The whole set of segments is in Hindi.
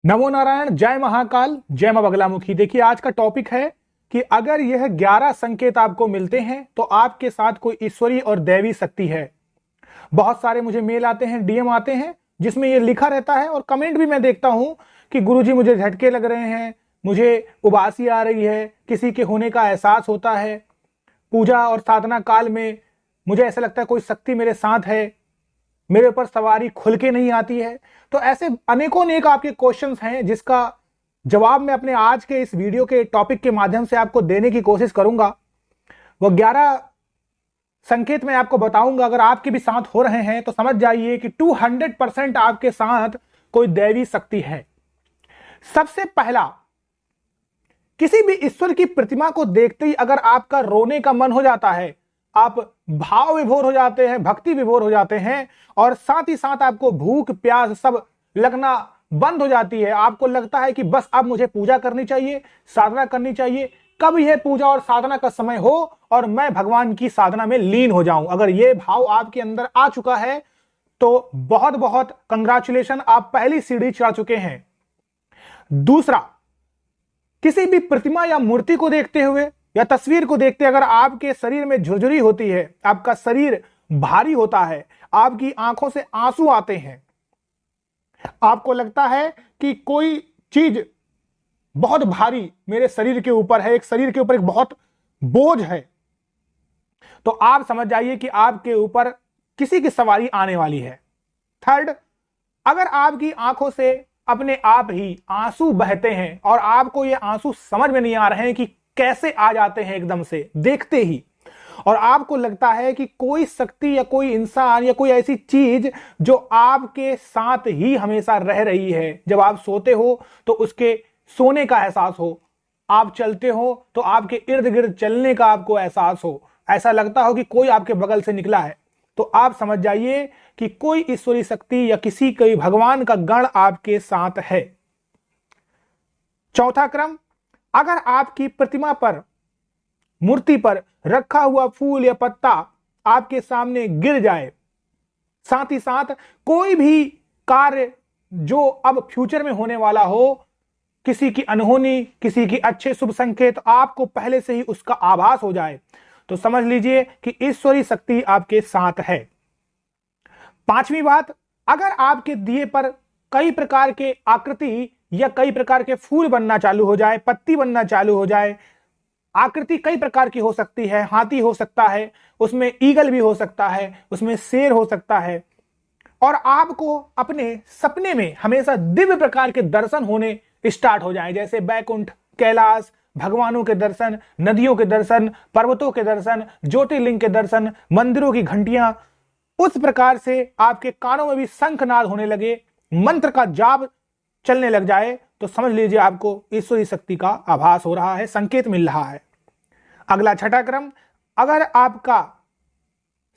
नमो नारायण, जय महाकाल, जय मां बगलामुखी। देखिए आज का टॉपिक है कि अगर यह 11 संकेत आपको मिलते हैं तो आपके साथ कोई ईश्वरी और दैवी शक्ति है। बहुत सारे मुझे मेल आते हैं, डीएम आते हैं जिसमें यह लिखा रहता है और कमेंट भी मैं देखता हूं कि गुरुजी मुझे झटके लग रहे हैं, मुझे उबासी आ रही है, किसी के होने का एहसास होता है, पूजा और साधना काल में मुझे ऐसा लगता है कोई शक्ति मेरे साथ है, मेरे ऊपर सवारी खुल के नहीं आती है। तो ऐसे अनेकों अनेक आपके क्वेश्चंस हैं जिसका जवाब मैं अपने आज के इस वीडियो के टॉपिक के माध्यम से आपको देने की कोशिश करूंगा। वो 11 संकेत मैं आपको बताऊंगा। अगर आपके भी साथ हो रहे हैं तो समझ जाइए कि 200% आपके साथ कोई दैवी शक्ति है। सबसे पहला, किसी भी ईश्वर की प्रतिमा को देखते ही अगर आपका रोने का मन हो जाता है, आप भाव विभोर हो जाते हैं, भक्ति विभोर हो जाते हैं और साथ ही साथ आपको भूख प्यास सब लगना बंद हो जाती है, आपको लगता है कि बस अब मुझे पूजा करनी चाहिए, साधना करनी चाहिए, कब यह पूजा और साधना का समय हो और मैं भगवान की साधना में लीन हो जाऊं। अगर यह भाव आपके अंदर आ चुका है तो बहुत बहुत कंग्रेचुलेशन, आप पहली सीढ़ी चढ़ चुके हैं। दूसरा, किसी भी प्रतिमा या मूर्ति को देखते हुए या तस्वीर को देखते अगर आपके शरीर में झुरझुरी होती है, आपका शरीर भारी होता है, आपकी आंखों से आंसू आते हैं, आपको लगता है कि कोई चीज बहुत भारी मेरे शरीर के ऊपर है, एक शरीर के ऊपर एक बहुत बोझ है, तो आप समझ जाइए कि आपके ऊपर किसी की सवारी आने वाली है। थर्ड, अगर आपकी आंखों से अपने आप ही आंसू बहते हैं और आपको ये आंसू समझ में नहीं आ रहे हैं कि कैसे आ जाते हैं एकदम से देखते ही, और आपको लगता है कि कोई शक्ति या कोई इंसान या कोई ऐसी चीज जो आपके साथ ही हमेशा रह रही है, जब आप सोते हो तो उसके सोने का एहसास हो, आप चलते हो तो आपके इर्द गिर्द चलने का आपको एहसास हो, ऐसा लगता हो कि कोई आपके बगल से निकला है, तो आप समझ जाइए कि कोई ईश्वरी शक्ति या किसी कोई भगवान का गण आपके साथ है। चौथा क्रम, अगर आपकी प्रतिमा पर, मूर्ति पर रखा हुआ फूल या पत्ता आपके सामने गिर जाए, साथ ही साथ कोई भी कार्य जो अब फ्यूचर में होने वाला हो, किसी की अनहोनी, किसी की अच्छे शुभ संकेत आपको पहले से ही उसका आभास हो जाए, तो समझ लीजिए कि ईश्वरी शक्ति आपके साथ है। पांचवी बात, अगर आपके दिए पर कई प्रकार के आकृति या कई प्रकार के फूल बनना चालू हो जाए, पत्ती बनना चालू हो जाए, आकृति कई प्रकार की हो सकती है, हाथी हो सकता है, उसमें ईगल भी हो सकता है, उसमें शेर हो सकता है, और आपको अपने सपने में हमेशा दिव्य प्रकार के दर्शन होने स्टार्ट हो जाए, जैसे बैकुंठ, कैलाश, भगवानों के दर्शन, नदियों के दर्शन, पर्वतों के दर्शन, ज्योतिर्लिंग के दर्शन, मंदिरों की घंटियां, उस प्रकार से आपके कानों में भी शंखनाद होने लगे, मंत्र का जाप चलने लग जाए, तो समझ लीजिए आपको ईश्वरी शक्ति का आभास हो रहा है, संकेत मिल रहा है। अगला छठा क्रम, अगर आपका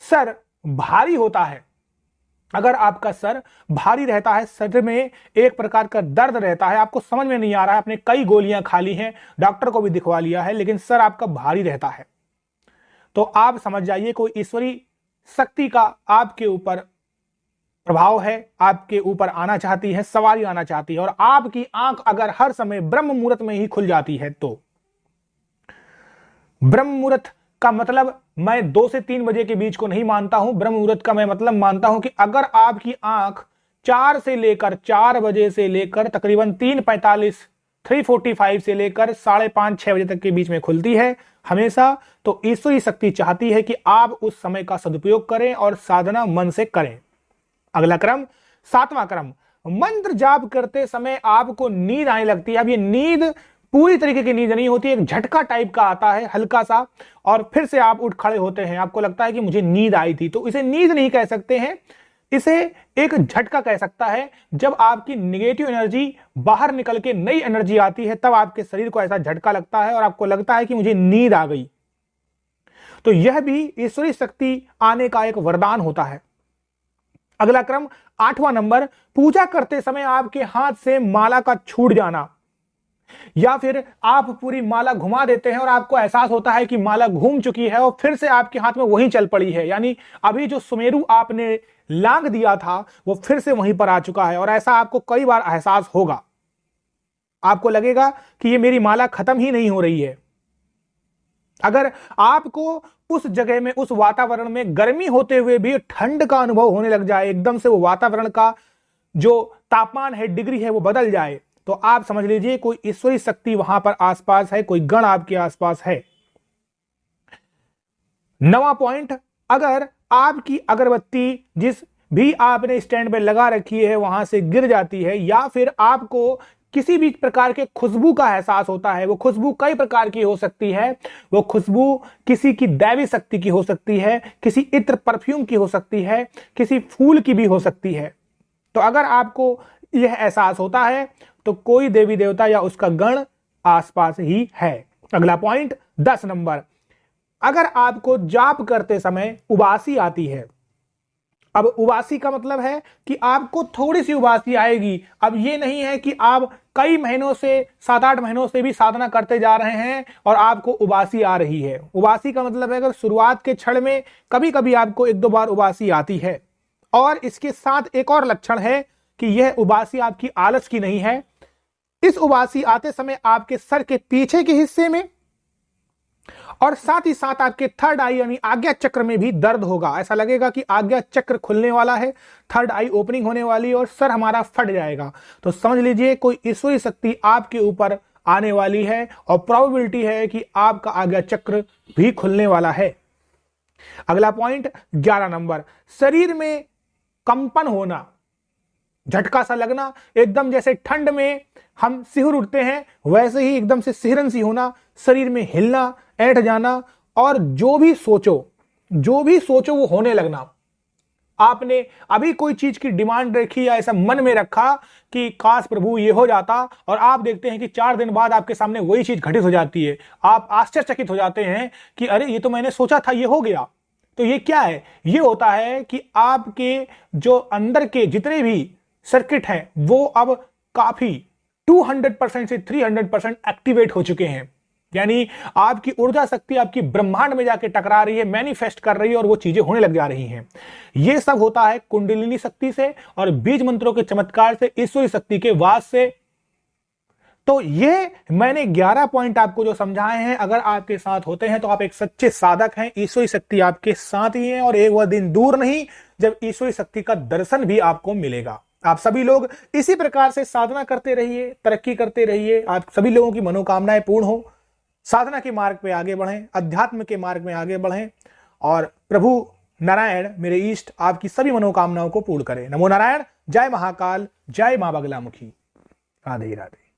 सर भारी होता है, अगर आपका सर भारी रहता है, सर में एक प्रकार का दर्द रहता है, आपको समझ में नहीं आ रहा है, आपने कई गोलियां खा ली हैं, डॉक्टर को भी दिखवा लिया है, लेकिन सर आपका भारी रहता है, तो आप समझ जाइए कोई ईश्वरी शक्ति का आपके ऊपर प्रभाव है, आपके ऊपर आना चाहती है, सवारी आना चाहती है, और आपकी आंख अगर हर समय ब्रह्म मुहूर्त में ही खुल जाती है, तो ब्रह्म मुहूर्त का मतलब मैं 2 से 3 बजे के बीच को नहीं मानता हूं, ब्रह्म मुहूर्त का मैं मतलब मानता हूं कि अगर आपकी आंख 4 बजे से लेकर तकरीबन 3:45, 3:45 से लेकर 5:30-6 बजे तक के बीच में खुलती है हमेशा, तो ईश्वरी शक्ति चाहती है कि आप उस समय का सदुपयोग करें और साधना मन से करें। अगला क्रम, 7वां क्रम, मंत्र जाप करते समय आपको नींद आने लगती है। अब ये नींद पूरी तरीके की नींद नहीं होती, एक झटका टाइप का आता है हल्का सा, और फिर से आप उठ खड़े होते हैं, आपको लगता है कि मुझे नींद आई थी, तो इसे नींद नहीं कह सकते हैं, इसे एक झटका कह सकता है। जब आपकी निगेटिव एनर्जी बाहर निकल के नई एनर्जी आती है, तब आपके शरीर को ऐसा झटका लगता है और आपको लगता है कि मुझे नींद आ गई, तो यह भी ईश्वरी शक्ति आने का एक वरदान होता है। अगला क्रम, 8वां नंबर, पूजा करते समय आपके हाथ से माला का छूट जाना, या फिर आप पूरी माला घुमा देते हैं और आपको एहसास होता है कि माला घूम चुकी है और फिर से आपके हाथ में वहीं चल पड़ी है, यानी अभी जो सुमेरु आपने लांग दिया था वो फिर से वहीं पर आ चुका है, और ऐसा आपको कई बार एहसास होगा। आपको लगेगा कि ये मेरी माला खत्म ही नहीं हो रही है। अगर आपको उस जगह में, उस वातावरण में गर्मी होते हुए भी ठंड का अनुभव होने लग जाए, एकदम से वो वातावरण का जो तापमान है, डिग्री है, वो बदल जाए, तो आप समझ लीजिए कोई ईश्वरी शक्ति वहां पर आसपास है, कोई गण आपके आसपास है। 9वां पॉइंट, अगर आपकी अगरबत्ती जिस भी आपने स्टैंड पे लगा रखी है वहां से गिर जाती है, या फिर आपको किसी भी प्रकार के खुशबू का एहसास होता है, वो खुशबू कई प्रकार की हो सकती है, वो खुशबू किसी की दैवी शक्ति की हो सकती है, किसी इत्र परफ्यूम की हो सकती है, किसी फूल की भी हो सकती है, तो अगर आपको यह एहसास होता है तो कोई देवी देवता या उसका गण आसपास ही है। अगला पॉइंट 10 नंबर, अगर आपको जाप करते समय उबासी आती है। अब उबासी का मतलब है कि आपको थोड़ी सी उबासी आएगी। अब ये नहीं है कि आप कई महीनों से, 7-8 महीनों से भी साधना करते जा रहे हैं और आपको उबासी आ रही है। उबासी का मतलब है अगर शुरुआत के क्षण में कभी कभी आपको 1-2 बार उबासी आती है, और इसके साथ एक और लक्षण है कि यह उबासी आपकी आलस की नहीं है। इस उबासी आते समय आपके सर के पीछे के हिस्से में और साथ ही साथ आपके थर्ड आई यानी आज्ञा चक्र में भी दर्द होगा। ऐसा लगेगा कि आज्ञा चक्र खुलने वाला है, थर्ड आई ओपनिंग होने वाली है और सर हमारा फट जाएगा। तो समझ लीजिए कोई ईश्वरी शक्ति आपके ऊपर आने वाली है और प्रोबेबिलिटी है कि आपका आज्ञा चक्र भी खुलने वाला है। अगला पॉइंट 11 नंबर, शरीर में कंपन होना, झटका सा लगना, एकदम जैसे ठंड में हम सिहुर उठते हैं वैसे ही एकदम से सिहरन सी होना, शरीर में हिलना, ऐंठ जाना, और जो भी सोचो वो होने लगना। आपने अभी कोई चीज की डिमांड रखी या ऐसा मन में रखा कि काश प्रभु ये हो जाता, और आप देखते हैं कि 4 दिन बाद आपके सामने वही चीज घटित हो जाती है। आप आश्चर्यचकित हो जाते हैं कि अरे ये तो मैंने सोचा था ये हो गया। तो ये क्या है? ये होता है कि आपके जो अंदर के जितने भी सर्किट हैं वो अब काफी 200% से 300% एक्टिवेट हो चुके हैं। यानी आपकी ऊर्जा शक्ति आपकी ब्रह्मांड में जाके टकरा रही है, मैनिफेस्ट कर रही है और वो चीजें होने लग जा रही हैं। ये सब होता है कुंडलिनी शक्ति से और बीज मंत्रों के चमत्कार से, ईश्वरी शक्ति के वास से। तो ये मैंने 11 पॉइंट आपको जो समझाए हैं, अगर आपके साथ होते हैं तो आप एक सच्चे साधक हैं, ईश्वरी शक्ति आपके साथ ही है और एक वह दिन दूर नहीं जब ईश्वरी शक्ति का दर्शन भी आपको मिलेगा। आप सभी लोग इसी प्रकार से साधना करते रहिए, तरक्की करते रहिए, आप सभी लोगों की मनोकामनाएं पूर्ण हो, साधना के मार्ग पे आगे बढ़ें, अध्यात्म के मार्ग में आगे बढ़ें और प्रभु नारायण मेरे इष्ट आपकी सभी मनोकामनाओं को पूर्ण करें। नमो नारायण। जय महाकाल, जय मां बगलामुखी। राधे राधे।